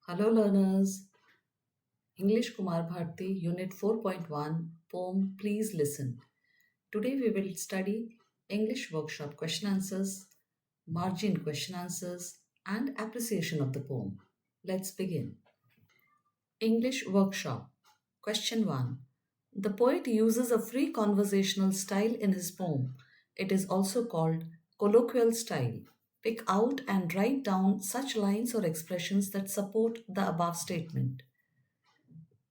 Hello learners, English Kumarbharti Unit 4.1 Poem Please Listen. Today we will study English workshop question answers, margin question answers and appreciation of the poem. Let's begin. English workshop. Question 1. The poet uses a free conversational style in his poem. It is also called colloquial style. Pick out and write down such lines or expressions that support the above statement.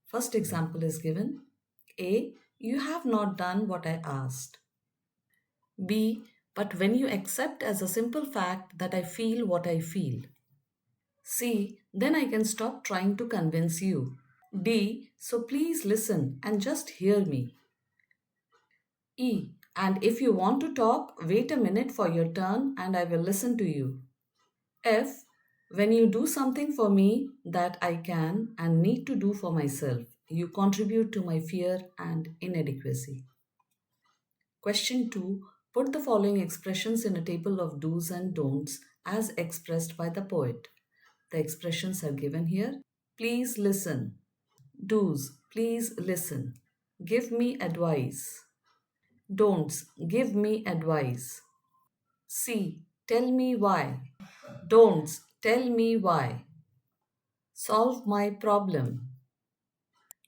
First example is given. A. You have not done what I asked. B. But when you accept as a simple fact that I feel what I feel. C. Then I can stop trying to convince you. D. So please listen and just hear me. E. And if you want to talk, wait a minute for your turn and I will listen to you. F. When you do something for me that I can and need to do for myself, you contribute to my fear and inadequacy. Question 2. Put the following expressions in a table of do's and don'ts as expressed by the poet. The expressions are given here. Please listen. Do's. Please listen. Give me advice. Don'ts. Give me advice. C. Tell me why. Don'ts. Tell me why. Solve my problem.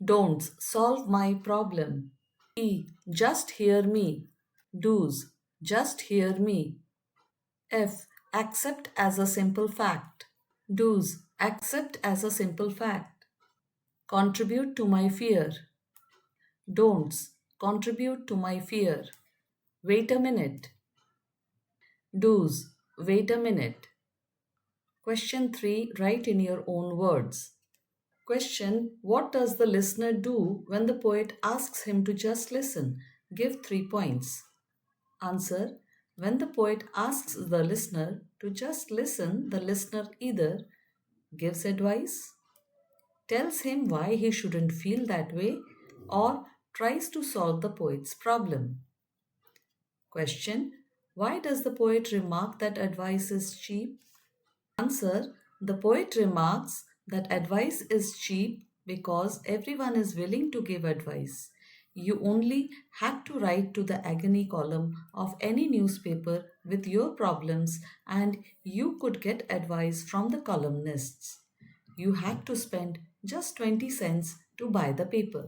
Don'ts. Solve my problem. E. Just hear me. Do's. Just hear me. F. Accept as a simple fact. Do's. Accept as a simple fact. Contribute to my fear. Don'ts. Contribute to my fear. Wait a minute. Do's. Wait a minute. Question 3. Write in your own words. Question. What does the listener do when the poet asks him to just listen? Give 3 points. Answer. When the poet asks the listener to just listen, the listener either gives advice, tells him why he shouldn't feel that way, or tries to solve the poet's problem. Question. Why does the poet remark that advice is cheap? Answer. The poet remarks that advice is cheap because everyone is willing to give advice. You only had to write to the agony column of any newspaper with your problems and you could get advice from the columnists. You had to spend just 20 cents to buy the paper.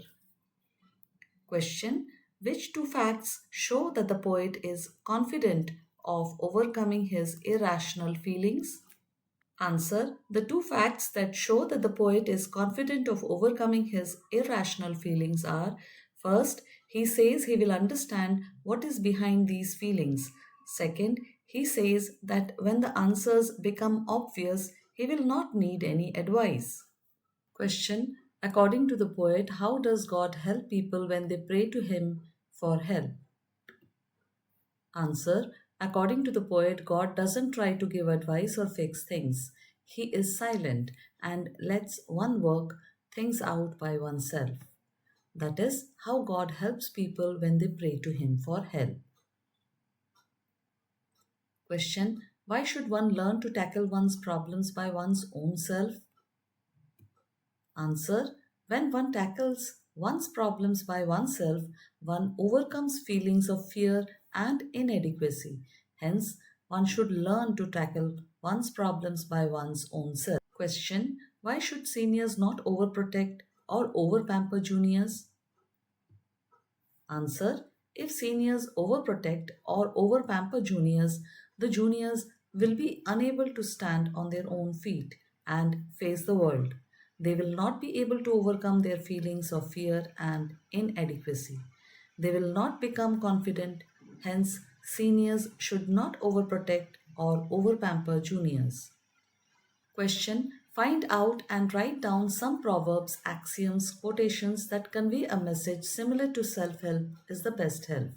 Question. Which two facts show that the poet is confident of overcoming his irrational feelings? Answer. The two facts that show that the poet is confident of overcoming his irrational feelings are: first, he says he will understand what is behind these feelings. Second, he says that when the answers become obvious, he will not need any advice. Question. According to the poet, how does God help people when they pray to him for help? Answer. According to the poet, God doesn't try to give advice or fix things. He is silent and lets one work things out by oneself. That is how God helps people when they pray to Him for help. Question. Why should one learn to tackle one's problems by one's own self? Answer. When one tackles one's problems by oneself, one overcomes feelings of fear and inadequacy. Hence, one should learn to tackle one's problems by one's own self. Question. Why should seniors not overprotect or overpamper juniors? Answer. If seniors overprotect or overpamper juniors, the juniors will be unable to stand on their own feet and face the world. They will not be able to overcome their feelings of fear and inadequacy. They will not become confident. Hence, seniors should not overprotect or overpamper juniors. Question. Find out and write down some proverbs, axioms, quotations that convey a message similar to self-help is the best help.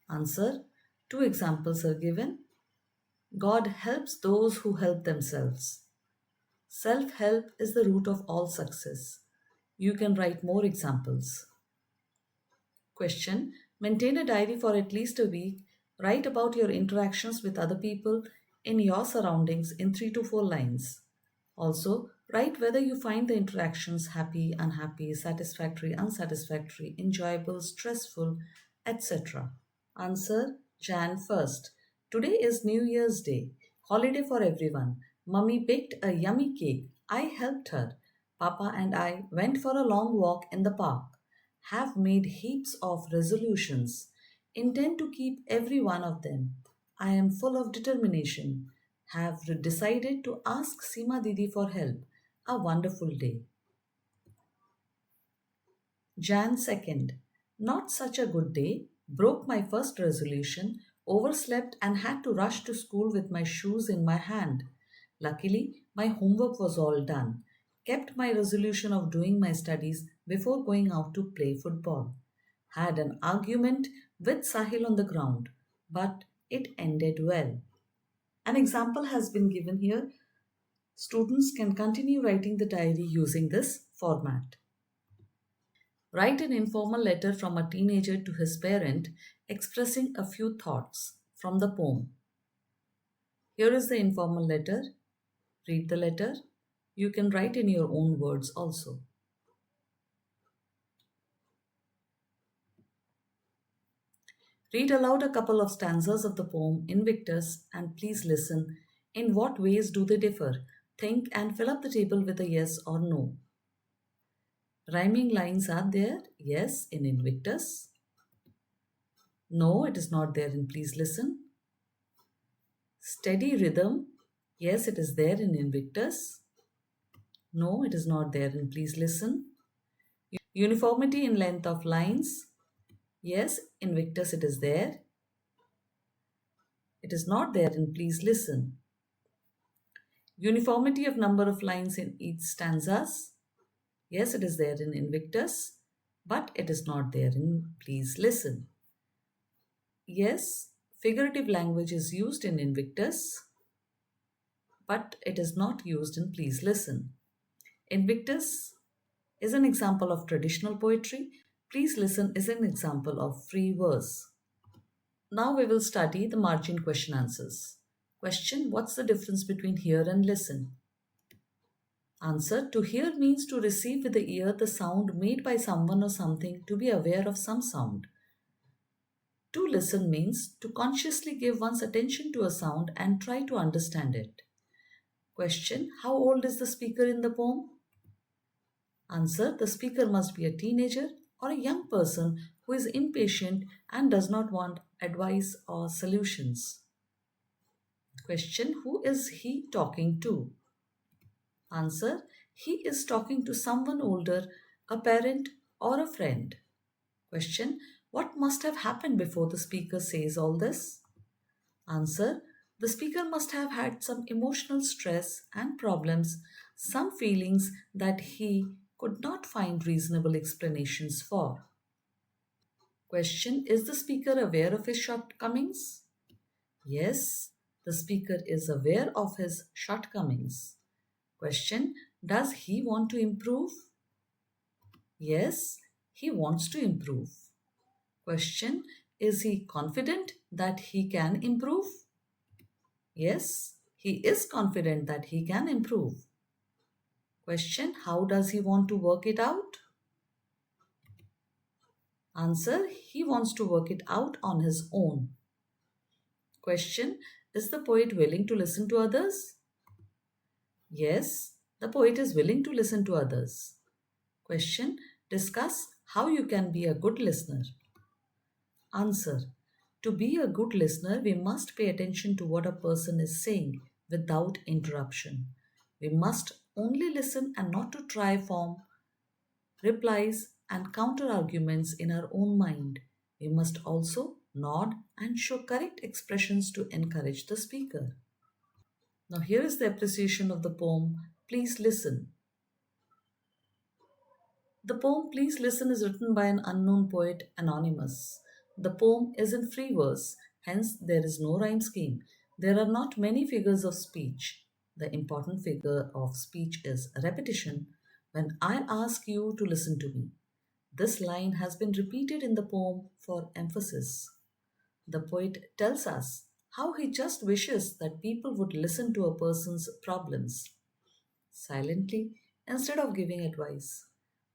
Answer. Two examples are given. God helps those who help themselves. Self-help is the root of all success. You can write more examples. Question. Maintain a diary for at least a week. Write about your interactions with other people in your surroundings in 3 to 4 lines. Also, write whether you find the interactions happy, unhappy, satisfactory, unsatisfactory, enjoyable, stressful, etc. Answer Jan 1st. Today is New Year's Day. Holiday for everyone. Mummy baked a yummy cake. I helped her. Papa and I went for a long walk in the park. Have made heaps of resolutions. Intend to keep every one of them. I am full of determination. Have decided to ask Seema Didi for help. A wonderful day. Jan 2nd. Not such a good day. Broke my first resolution, overslept, and had to rush to school with my shoes in my hand. Luckily, my homework was all done. Kept my resolution of doing my studies before going out to play football. Had an argument with Sahil on the ground, but it ended well. An example has been given here. Students can continue writing the diary using this format. Write an informal letter from a teenager to his parent expressing a few thoughts from the poem. Here is the informal letter. Read the letter. You can write in your own words also. Read aloud a couple of stanzas of the poem Invictus and please listen. In what ways do they differ? Think and fill up the table with a yes or no. Rhyming lines are there, yes, in Invictus. No, it is not there in Please Listen. Steady rhythm, yes, it is there in Invictus. No, it is not there in Please Listen. Uniformity in length of lines, yes, Invictus it is there. It is not there in Please Listen. Uniformity of number of lines in each stanzas, yes, it is there in Invictus, but it is not there in Please Listen. Yes, figurative language is used in Invictus, but it is not used in Please Listen. Invictus is an example of traditional poetry. Please Listen is an example of free verse. Now we will study the margin question answers. Question: what's the difference between hear and listen? Answer: to hear means to receive with the ear the sound made by someone or something, to be aware of some sound. To listen means to consciously give one's attention to a sound and try to understand it. Question: how old is the speaker in the poem? Answer: the speaker must be a teenager or a young person who is impatient and does not want advice or solutions. Question: who is he talking to? Answer: he is talking to someone older, a parent or a friend. Question: what must have happened before the speaker says all this? Answer: the speaker must have had some emotional stress and problems, some feelings that he could not find reasonable explanations for. Question: is the speaker aware of his shortcomings? Yes, the speaker is aware of his shortcomings. Question: does he want to improve? Yes, he wants to improve. Question: is he confident that he can improve? Yes, he is confident that he can improve. Question: how does he want to work it out? Answer: he wants to work it out on his own. Question: is the poet willing to listen to others? Yes, the poet is willing to listen to others. Question: discuss how you can be a good listener. Answer: to be a good listener, we must pay attention to what a person is saying without interruption. We must only listen and not to try form replies and counter arguments in our own mind. We must also nod and show correct expressions to encourage the speaker. Now, here is the appreciation of the poem Please Listen. The poem Please Listen is written by an unknown poet, anonymous. The poem is in free verse, hence, there is no rhyme scheme. There are not many figures of speech. The important figure of speech is repetition. When I ask you to listen to me, this line has been repeated in the poem for emphasis. The poet tells us how he just wishes that people would listen to a person's problems. silently instead of giving advice.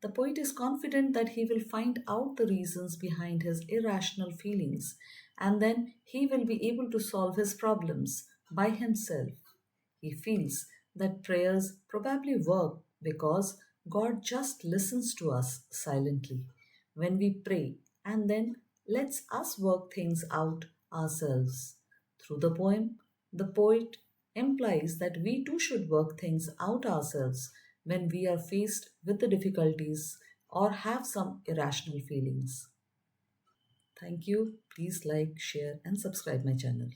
The poet is confident that he will find out the reasons behind his irrational feelings and then he will be able to solve his problems by himself. He feels that prayers probably work because God just listens to us silently when we pray and then lets us work things out ourselves. Through the poem, the poet implies that we too should work things out ourselves when we are faced with the difficulties or have some irrational feelings. Thank you. Please like, share, and subscribe my channel.